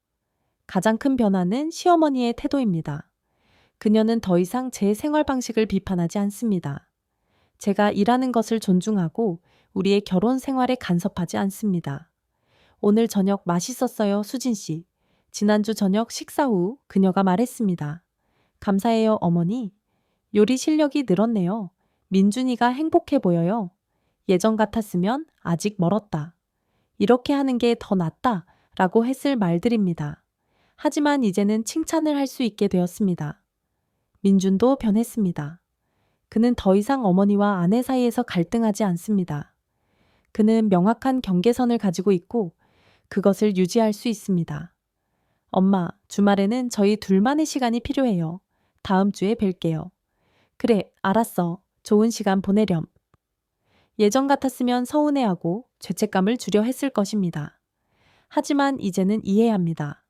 가장 큰 변화는 시어머니의 태도입니다. 그녀는 더 이상 제 생활 방식을 비판하지 않습니다. 제가 일하는 것을 존중하고 우리의 결혼 생활에 간섭하지 않습니다. 오늘 저녁 맛있었어요, 수진 씨. 지난주 저녁 식사 후 그녀가 말했습니다. 감사해요, 어머니. 요리 실력이 늘었네요. 민준이가 행복해 보여요. 예전 같았으면 아직 멀었다. 이렇게 하는 게 더 낫다 라고 했을 말들입니다. 하지만 이제는 칭찬을 할 수 있게 되었습니다. 민준도 변했습니다. 그는 더 이상 어머니와 아내 사이에서 갈등하지 않습니다. 그는 명확한 경계선을 가지고 있고 그것을 유지할 수 있습니다. 엄마, 주말에는 저희 둘만의 시간이 필요해요. 다음 주에 뵐게요. 그래, 알았어. 좋은 시간 보내렴. 예전 같았으면 서운해하고 죄책감을 주려 했을 것입니다. 하지만 이제는 이해합니다.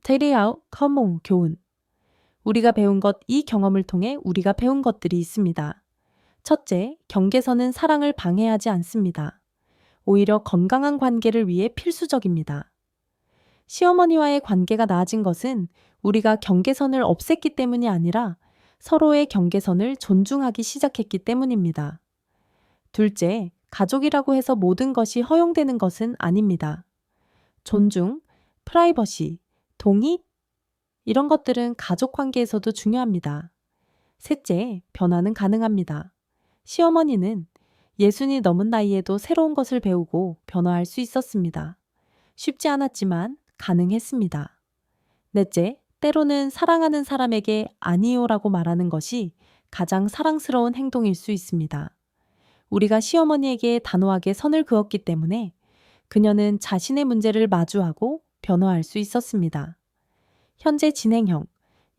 테리아우 커몽 교훈. 우리가 배운 것, 이 경험을 통해 우리가 배운 것들이 있습니다. 첫째, 경계선은 사랑을 방해하지 않습니다. 오히려 건강한 관계를 위해 필수적입니다. 시어머니와의 관계가 나아진 것은 우리가 경계선을 없앴기 때문이 아니라 서로의 경계선을 존중하기 시작했기 때문입니다. 둘째, 가족이라고 해서 모든 것이 허용되는 것은 아닙니다. 존중, 프라이버시, 동의? 이런 것들은 가족 관계에서도 중요합니다. 셋째, 변화는 가능합니다. 시어머니는 60이 넘은 나이에도 새로운 것을 배우고 변화할 수 있었습니다. 쉽지 않았지만 가능했습니다. 넷째, 때로는 사랑하는 사람에게 아니요라고 말하는 것이 가장 사랑스러운 행동일 수 있습니다. 우리가 시어머니에게 단호하게 선을 그었기 때문에 그녀는 자신의 문제를 마주하고 변화할 수 있었습니다. 현재 진행형,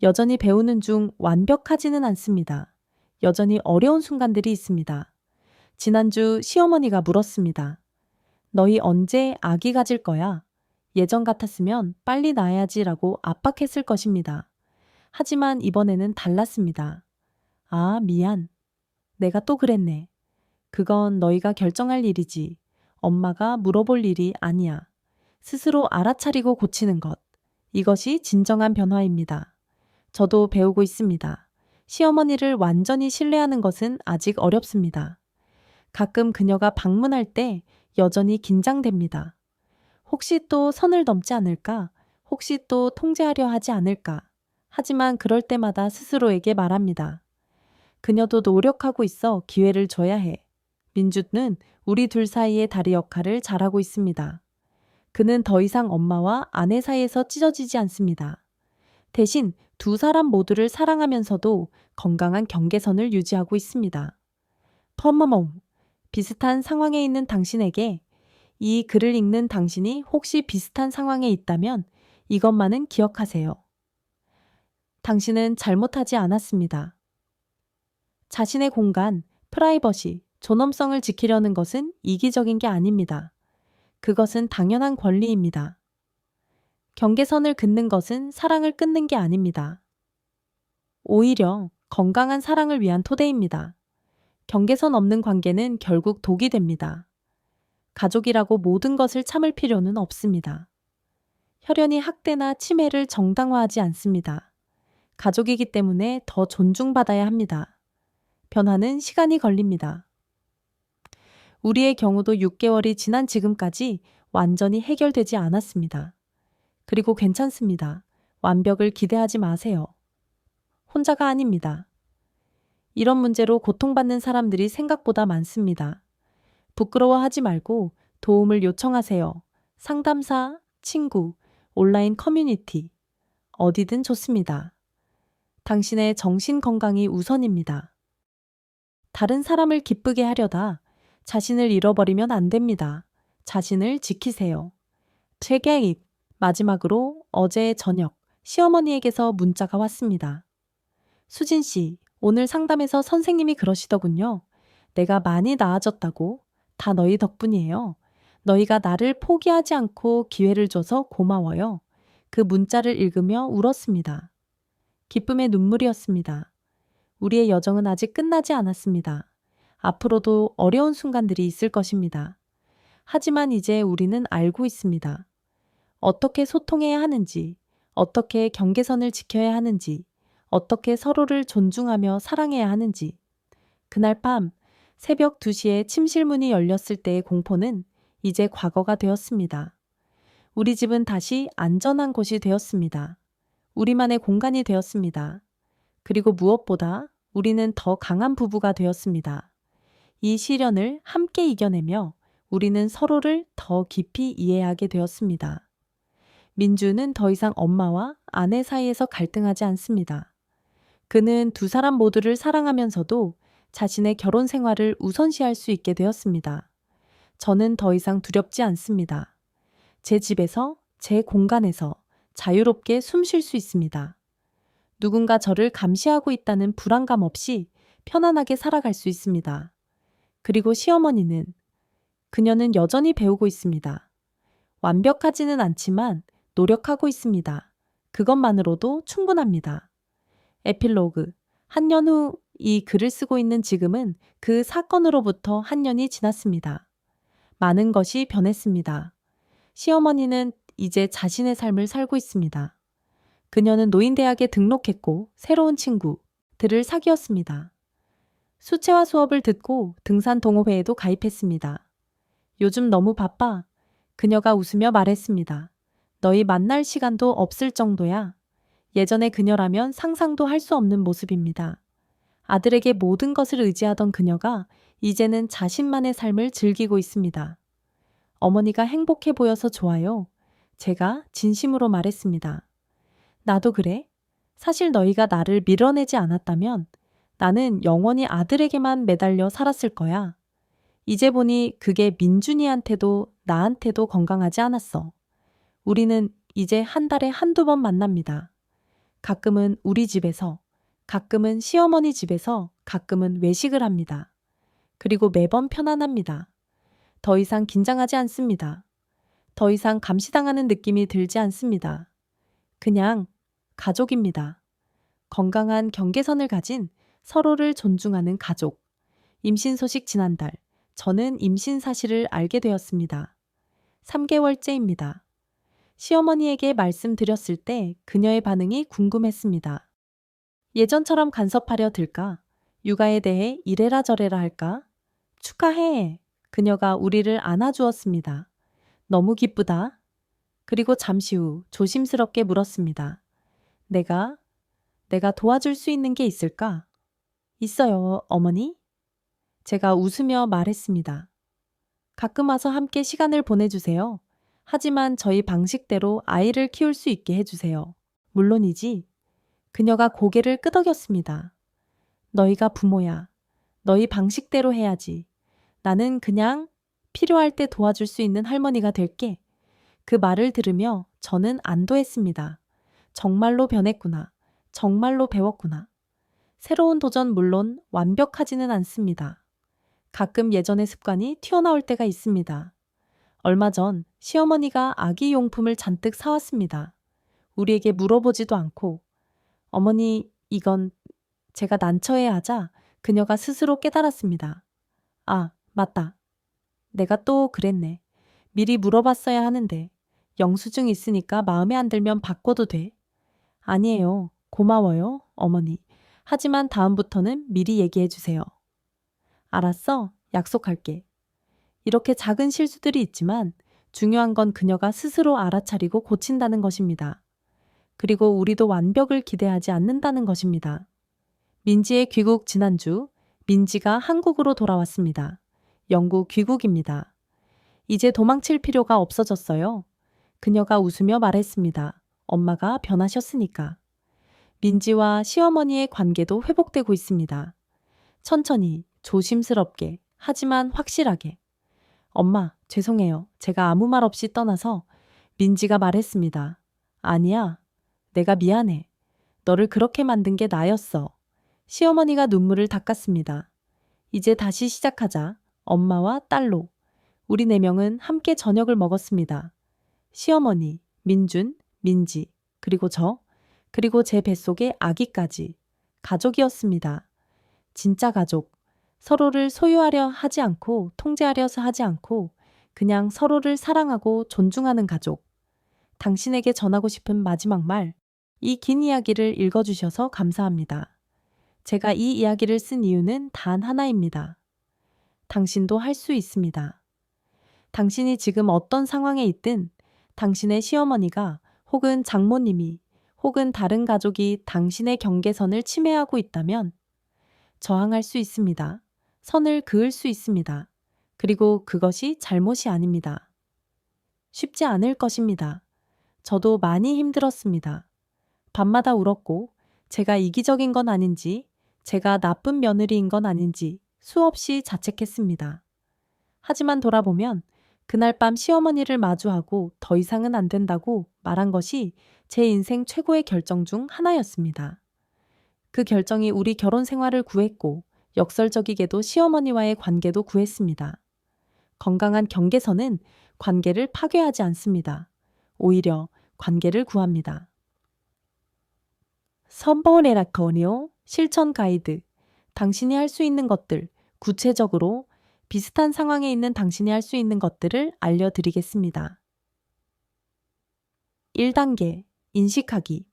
여전히 배우는 중 완벽하지는 않습니다. 여전히 어려운 순간들이 있습니다. 지난주 시어머니가 물었습니다. 너희 언제 아기 가질 거야? 예전 같았으면 빨리 낳아야지라고 압박했을 것입니다. 하지만 이번에는 달랐습니다. 아, 미안. 내가 또 그랬네. 그건 너희가 결정할 일이지. 엄마가 물어볼 일이 아니야. 스스로 알아차리고 고치는 것. 이것이 진정한 변화입니다. 저도 배우고 있습니다. 시어머니를 완전히 신뢰하는 것은 아직 어렵습니다. 가끔 그녀가 방문할 때 여전히 긴장됩니다. 혹시 또 선을 넘지 않을까? 혹시 또 통제하려 하지 않을까? 하지만 그럴 때마다 스스로에게 말합니다. 그녀도 노력하고 있어 기회를 줘야 해. 민주는 우리 둘 사이의 다리 역할을 잘하고 있습니다. 그는 더 이상 엄마와 아내 사이에서 찢어지지 않습니다. 대신 두 사람 모두를 사랑하면서도 건강한 경계선을 유지하고 있습니다. 퍼머몽, 비슷한 상황에 있는 당신에게 이 글을 읽는 당신이 혹시 비슷한 상황에 있다면 이것만은 기억하세요. 당신은 잘못하지 않았습니다. 자신의 공간, 프라이버시, 존엄성을 지키려는 것은 이기적인 게 아닙니다. 그것은 당연한 권리입니다. 경계선을 긋는 것은 사랑을 끊는 게 아닙니다. 오히려 건강한 사랑을 위한 토대입니다. 경계선 없는 관계는 결국 독이 됩니다. 가족이라고 모든 것을 참을 필요는 없습니다. 혈연이 학대나 침해를 정당화하지 않습니다. 가족이기 때문에 더 존중받아야 합니다. 변화는 시간이 걸립니다. 우리의 경우도 6개월이 지난 지금까지 완전히 해결되지 않았습니다. 그리고 괜찮습니다. 완벽을 기대하지 마세요. 혼자가 아닙니다. 이런 문제로 고통받는 사람들이 생각보다 많습니다. 부끄러워하지 말고 도움을 요청하세요. 상담사, 친구, 온라인 커뮤니티, 어디든 좋습니다. 당신의 정신 건강이 우선입니다. 다른 사람을 기쁘게 하려다 자신을 잃어버리면 안 됩니다. 자신을 지키세요. 재개입. 마지막으로 어제 저녁 시어머니에게서 문자가 왔습니다. 수진 씨, 오늘 상담에서 선생님이 그러시더군요. 내가 많이 나아졌다고. 다 너희 덕분이에요. 너희가 나를 포기하지 않고 기회를 줘서 고마워요. 그 문자를 읽으며 울었습니다. 기쁨의 눈물이었습니다. 우리의 여정은 아직 끝나지 않았습니다. 앞으로도 어려운 순간들이 있을 것입니다. 하지만 이제 우리는 알고 있습니다. 어떻게 소통해야 하는지, 어떻게 경계선을 지켜야 하는지, 어떻게 서로를 존중하며 사랑해야 하는지. 그날 밤 새벽 2시에 침실문이 열렸을 때의 공포는 이제 과거가 되었습니다. 우리 집은 다시 안전한 곳이 되었습니다. 우리만의 공간이 되었습니다. 그리고 무엇보다 우리는 더 강한 부부가 되었습니다. 이 시련을 함께 이겨내며 우리는 서로를 더 깊이 이해하게 되었습니다. 민주는 더 이상 엄마와 아내 사이에서 갈등하지 않습니다. 그는 두 사람 모두를 사랑하면서도 자신의 결혼 생활을 우선시할 수 있게 되었습니다. 저는 더 이상 두렵지 않습니다. 제 집에서, 제 공간에서 자유롭게 숨 쉴 수 있습니다. 누군가 저를 감시하고 있다는 불안감 없이 편안하게 살아갈 수 있습니다. 그리고 시어머니는, 그녀는 여전히 배우고 있습니다. 완벽하지는 않지만 노력하고 있습니다. 그것만으로도 충분합니다. 에필로그. 한 년 후 이 글을 쓰고 있는 지금은 그 사건으로부터 한 년이 지났습니다. 많은 것이 변했습니다. 시어머니는 이제 자신의 삶을 살고 있습니다. 그녀는 노인대학에 등록했고 새로운 친구들을 사귀었습니다. 수채화 수업을 듣고 등산 동호회에도 가입했습니다. 요즘 너무 바빠. 그녀가 웃으며 말했습니다. 너희 만날 시간도 없을 정도야. 예전의 그녀라면 상상도 할 수 없는 모습입니다. 아들에게 모든 것을 의지하던 그녀가 이제는 자신만의 삶을 즐기고 있습니다. 어머니가 행복해 보여서 좋아요. 제가 진심으로 말했습니다. 나도 그래? 사실 너희가 나를 밀어내지 않았다면 나는 영원히 아들에게만 매달려 살았을 거야. 이제 보니 그게 민준이한테도 나한테도 건강하지 않았어. 우리는 이제 한 달에 한두 번 만납니다. 가끔은 우리 집에서, 가끔은 시어머니 집에서, 가끔은 외식을 합니다. 그리고 매번 편안합니다. 더 이상 긴장하지 않습니다. 더 이상 감시당하는 느낌이 들지 않습니다. 그냥 가족입니다. 건강한 경계선을 가진 서로를 존중하는 가족. 임신 소식 지난달, 저는 임신 사실을 알게 되었습니다. 3개월째입니다. 시어머니에게 말씀드렸을 때 그녀의 반응이 궁금했습니다. 예전처럼 간섭하려 들까? 육아에 대해 이래라 저래라 할까? 축하해. 그녀가 우리를 안아주었습니다. 너무 기쁘다. 그리고 잠시 후 조심스럽게 물었습니다. 내가 도와줄 수 있는 게 있을까? 있어요, 어머니. 제가 웃으며 말했습니다. 가끔 와서 함께 시간을 보내주세요. 하지만 저희 방식대로 아이를 키울 수 있게 해주세요. 물론이지. 그녀가 고개를 끄덕였습니다. 너희가 부모야. 너희 방식대로 해야지. 나는 그냥 필요할 때 도와줄 수 있는 할머니가 될게. 그 말을 들으며 저는 안도했습니다. 정말로 변했구나. 정말로 배웠구나. 새로운 도전 물론 완벽하지는 않습니다. 가끔 예전의 습관이 튀어나올 때가 있습니다. 얼마 전 시어머니가 아기 용품을 잔뜩 사왔습니다. 우리에게 물어보지도 않고 어머니 이건 제가 난처해하자 그녀가 스스로 깨달았습니다. 아, 맞다. 내가 또 그랬네. 미리 물어봤어야 하는데. 영수증 있으니까 마음에 안 들면 바꿔도 돼. 아니에요. 고마워요, 어머니. 하지만 다음부터는 미리 얘기해 주세요. 알았어. 약속할게. 이렇게 작은 실수들이 있지만 중요한 건 그녀가 스스로 알아차리고 고친다는 것입니다. 그리고 우리도 완벽을 기대하지 않는다는 것입니다. 민지의 귀국 지난주, 민지가 한국으로 돌아왔습니다. 영국 귀국입니다. 이제 도망칠 필요가 없어졌어요. 그녀가 웃으며 말했습니다. 엄마가 변하셨으니까. 민지와 시어머니의 관계도 회복되고 있습니다. 천천히, 조심스럽게, 하지만 확실하게. 엄마, 죄송해요. 제가 아무 말 없이 떠나서 민지가 말했습니다. 아니야. 내가 미안해. 너를 그렇게 만든 게 나였어. 시어머니가 눈물을 닦았습니다. 이제 다시 시작하자. 엄마와 딸로. 우리 네 명은 함께 저녁을 먹었습니다. 시어머니, 민준, 민지, 그리고 저, 그리고 제 뱃속의 아기까지. 가족이었습니다. 진짜 가족. 서로를 소유하려 하지 않고 통제하려서 하지 않고 그냥 서로를 사랑하고 존중하는 가족. 당신에게 전하고 싶은 마지막 말. 이 긴 이야기를 읽어주셔서 감사합니다. 제가 이 이야기를 쓴 이유는 단 하나입니다. 당신도 할 수 있습니다. 당신이 지금 어떤 상황에 있든 당신의 시어머니가 혹은 장모님이 혹은 다른 가족이 당신의 경계선을 침해하고 있다면 저항할 수 있습니다. 선을 그을 수 있습니다. 그리고 그것이 잘못이 아닙니다. 쉽지 않을 것입니다. 저도 많이 힘들었습니다. 밤마다 울었고 제가 이기적인 건 아닌지 제가 나쁜 며느리인 건 아닌지 수없이 자책했습니다. 하지만 돌아보면 그날 밤 시어머니를 마주하고 더 이상은 안 된다고 말한 것이 제 인생 최고의 결정 중 하나였습니다. 그 결정이 우리 결혼 생활을 구했고 역설적이게도 시어머니와의 관계도 구했습니다. 건강한 경계선은 관계를 파괴하지 않습니다. 오히려 관계를 구합니다. 선보레라코니오 실천 가이드. 당신이 할 수 있는 것들, 구체적으로 비슷한 상황에 있는 당신이 할 수 있는 것들을 알려드리겠습니다. 1단계, 인식하기.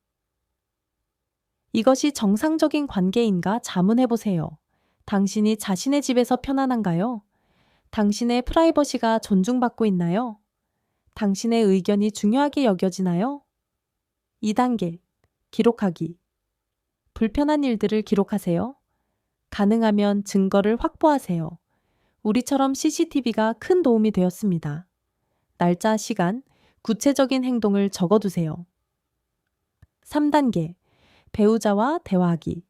이것이 정상적인 관계인가 자문해보세요. 당신이 자신의 집에서 편안한가요? 당신의 프라이버시가 존중받고 있나요? 당신의 의견이 중요하게 여겨지나요? 2단계, 기록하기. 불편한 일들을 기록하세요. 가능하면 증거를 확보하세요. 우리처럼 CCTV가 큰 도움이 되었습니다. 날짜, 시간, 구체적인 행동을 적어두세요. 3단계, 배우자와 대화하기.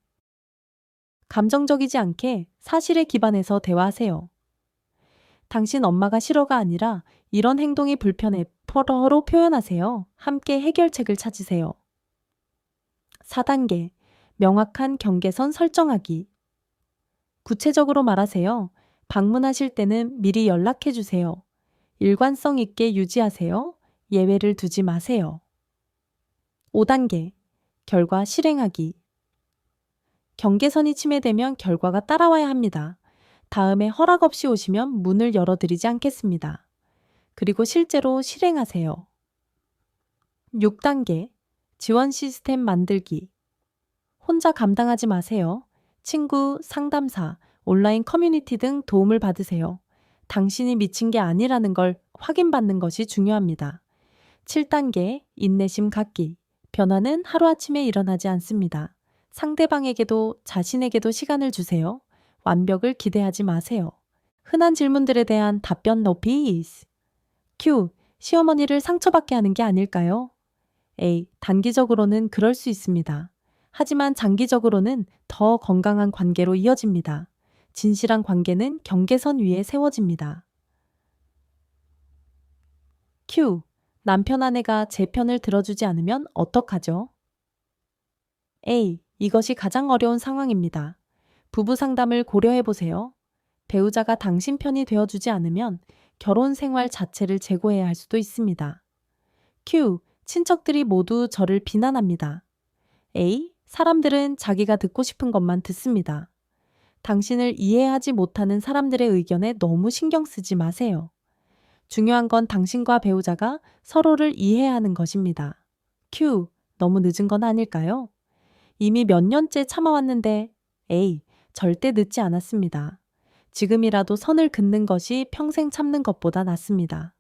감정적이지 않게 사실에 기반해서 대화하세요. 당신 엄마가 싫어가 아니라 이런 행동이 불편해 서로 표현하세요. 함께 해결책을 찾으세요. 4단계, 명확한 경계선 설정하기. 구체적으로 말하세요. 방문하실 때는 미리 연락해 주세요. 일관성 있게 유지하세요. 예외를 두지 마세요. 5단계, 결과 실행하기. 경계선이 침해되면 결과가 따라와야 합니다. 다음에 허락 없이 오시면 문을 열어드리지 않겠습니다. 그리고 실제로 실행하세요. 6단계, 지원 시스템 만들기. 혼자 감당하지 마세요. 친구, 상담사, 온라인 커뮤니티 등 도움을 받으세요. 당신이 미친 게 아니라는 걸 확인받는 것이 중요합니다. 7단계, 인내심 갖기. 변화는 하루아침에 일어나지 않습니다. 상대방에게도 자신에게도 시간을 주세요. 완벽을 기대하지 마세요. 흔한 질문들에 대한 답변 높이. Q. 시어머니를 상처받게 하는 게 아닐까요? A. 단기적으로는 그럴 수 있습니다. 하지만 장기적으로는 더 건강한 관계로 이어집니다. 진실한 관계는 경계선 위에 세워집니다. Q. 남편 아내가 제 편을 들어주지 않으면 어떡하죠? A. 이것이 가장 어려운 상황입니다. 부부 상담을 고려해보세요. 배우자가 당신 편이 되어주지 않으면 결혼 생활 자체를 재고해야 할 수도 있습니다. Q. 친척들이 모두 저를 비난합니다. A. 사람들은 자기가 듣고 싶은 것만 듣습니다. 당신을 이해하지 못하는 사람들의 의견에 너무 신경 쓰지 마세요. 중요한 건 당신과 배우자가 서로를 이해하는 것입니다. 큐, 너무 늦은 건 아닐까요? 이미 몇 년째 참아왔는데, 에이, 절대 늦지 않았습니다. 지금이라도 선을 긋는 것이 평생 참는 것보다 낫습니다.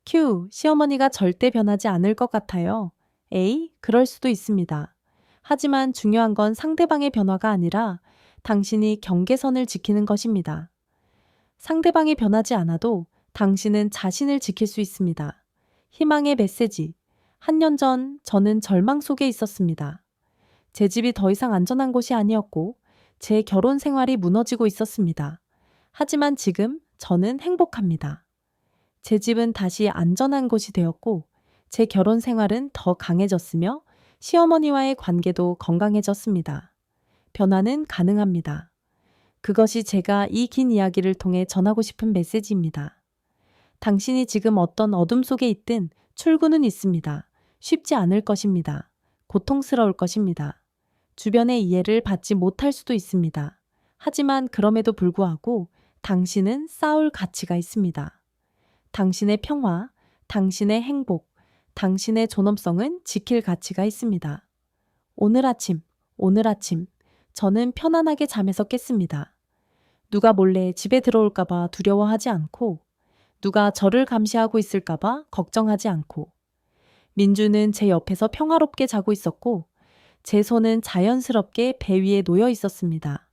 큐, 시어머니가 절대 변하지 않을 것 같아요. 에이, 그럴 수도 있습니다. 하지만 중요한 건 상대방의 변화가 아니라 당신이 경계선을 지키는 것입니다. 상대방이 변하지 않아도 당신은 자신을 지킬 수 있습니다. 희망의 메시지. 한 년 전 저는 절망 속에 있었습니다. 제 집이 더 이상 안전한 곳이 아니었고 제 결혼 생활이 무너지고 있었습니다. 하지만 지금 저는 행복합니다. 제 집은 다시 안전한 곳이 되었고 제 결혼 생활은 더 강해졌으며 시어머니와의 관계도 건강해졌습니다. 변화는 가능합니다. 그것이 제가 이 긴 이야기를 통해 전하고 싶은 메시지입니다. 당신이 지금 어떤 어둠 속에 있든 출구는 있습니다. 쉽지 않을 것입니다. 고통스러울 것입니다. 주변의 이해를 받지 못할 수도 있습니다. 하지만 그럼에도 불구하고 당신은 싸울 가치가 있습니다. 당신의 평화, 당신의 행복, 당신의 존엄성은 지킬 가치가 있습니다. 오늘 아침, 저는 편안하게 잠에서 깼습니다. 누가 몰래 집에 들어올까봐 두려워하지 않고, 누가 저를 감시하고 있을까봐 걱정하지 않고, 민주는 제 옆에서 평화롭게 자고 있었고, 제 손은 자연스럽게 배 위에 놓여 있었습니다.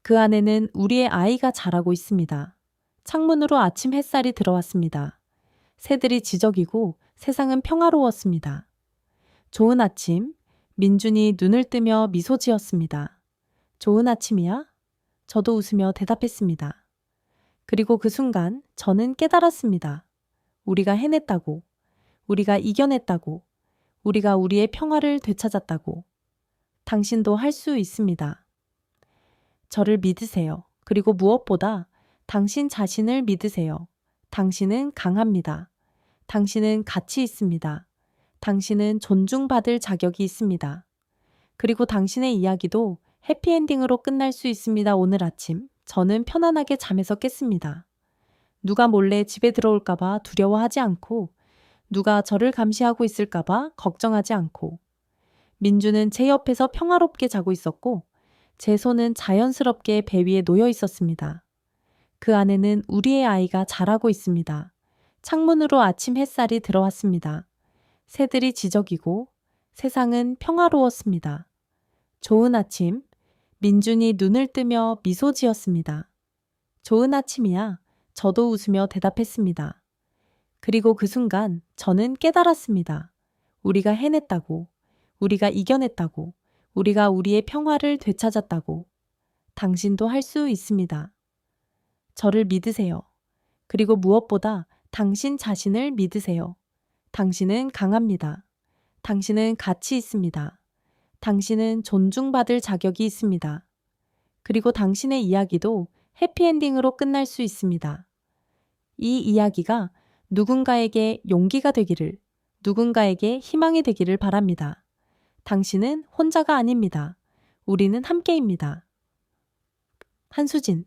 그 안에는 우리의 아이가 자라고 있습니다. 창문으로 아침 햇살이 들어왔습니다. 새들이 지저귀고 세상은 평화로웠습니다. 좋은 아침, 민준이 눈을 뜨며 미소 지었습니다. 좋은 아침이야? 저도 웃으며 대답했습니다. 그리고 그 순간 저는 깨달았습니다. 우리가 해냈다고, 우리가 이겨냈다고, 우리가 우리의 평화를 되찾았다고. 당신도 할 수 있습니다. 저를 믿으세요. 그리고 무엇보다 당신 자신을 믿으세요. 당신은 강합니다. 당신은 가치 있습니다. 당신은 존중받을 자격이 있습니다. 그리고 당신의 이야기도 해피엔딩으로 끝날 수 있습니다. 오늘 아침 저는 편안하게 잠에서 깼습니다. 누가 몰래 집에 들어올까봐 두려워하지 않고, 누가 저를 감시하고 있을까봐 걱정하지 않고, 민주는 제 옆에서 평화롭게 자고 있었고, 제 손은 자연스럽게 배 위에 놓여 있었습니다. 그 안에는 우리의 아이가 자라고 있습니다. 창문으로 아침 햇살이 들어왔습니다. 새들이 지저귀고 세상은 평화로웠습니다. 좋은 아침, 민준이 눈을 뜨며 미소 지었습니다. 좋은 아침이야. 저도 웃으며 대답했습니다. 그리고 그 순간 저는 깨달았습니다. 우리가 해냈다고, 우리가 이겨냈다고, 우리가 우리의 평화를 되찾았다고. 당신도 할 수 있습니다. 저를 믿으세요. 그리고 무엇보다 당신 자신을 믿으세요. 당신은 강합니다. 당신은 가치 있습니다. 당신은 존중받을 자격이 있습니다. 그리고 당신의 이야기도 해피엔딩으로 끝날 수 있습니다. 이 이야기가 누군가에게 용기가 되기를, 누군가에게 희망이 되기를 바랍니다. 당신은 혼자가 아닙니다. 우리는 함께입니다. 한수진